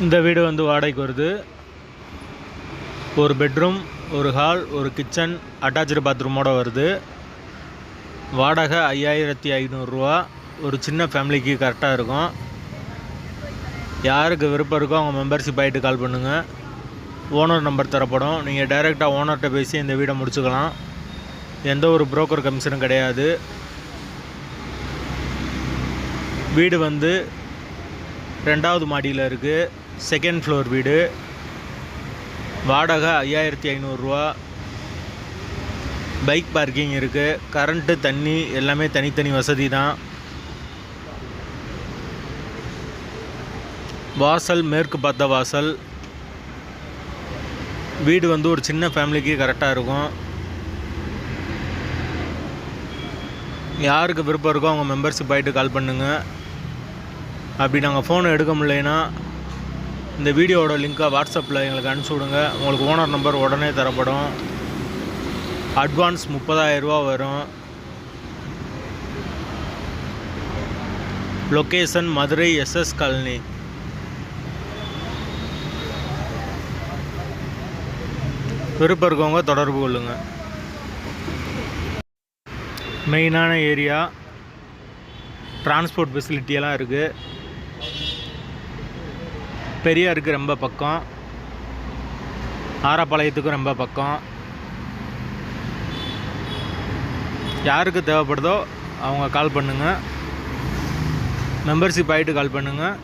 இந்த வீடு வந்து வாடகைக்கு வருது. ஒரு பெட்ரூம், ஒரு ஹால், ஒரு கிச்சன், அட்டாச்சு பாத்ரூமோடு வருது. வாடகை 5500 ரூபா. ஒரு சின்ன ஃபேமிலிக்கு கரெக்டாக இருக்கும். யாருக்கு விருப்பம் இருக்கோ அவங்க மெம்பர்ஷிப் ஆகிட்டு கால் பண்ணுங்கள். ஓனர் நம்பர் தரப்படும். நீங்கள் டைரெக்டாக ஓனர்கிட்ட பேசி இந்த வீடை முடிச்சுக்கலாம். எந்த ஒரு புரோக்கர் கமிஷனும் கிடையாது. வீடு வந்து 2வது மாடியில் இருக்குது. செகண்ட் ஃப்ளோர் வீடு. வாடகை 5500 ரூபா. பைக் பார்க்கிங் இருக்குது. கரண்ட்டு, தண்ணி எல்லாமே தனித்தனி வசதி தான். வாசல் மேற்கு பார்த்த வாசல். வீடு வந்து ஒரு சின்ன ஃபேமிலிக்கு கரெக்டாக இருக்கும். யாருக்கு விருப்பம் இருக்கோ அவங்க மெம்பர்ஷிப் ஆகிட்டு கால் பண்ணுங்கள். அப்படி நாங்கள் ஃபோனை எடுக்க முடியலைன்னா இந்த வீடியோவோட லிங்க்கை வாட்ஸ்அப்பில் எங்களுக்கு அனுப்பிச்சி விடுங்க. உங்களுக்கு ஓனர் நம்பர் உடனே தரப்படும். அட்வான்ஸ் 30,000 ரூபா வரும். Location Madurai SS colony. விருப்பம் இருக்கவங்க தொடர்பு கொள்ளுங்கள். மெயினான ஏரியா, டிரான்ஸ்போர்ட் ஃபெசிலிட்டியெல்லாம் இருக்குது. பெரியாருக்கு ரொம்ப பக்கம், ஆரப்பாளையத்துக்கும் ரொம்ப பக்கம். யாருக்கு தேவைப்படுதோ அவங்க கால் பண்ணுங்கள். மெம்பர்ஷிப் ஆகிட்டு கால் பண்ணுங்கள்.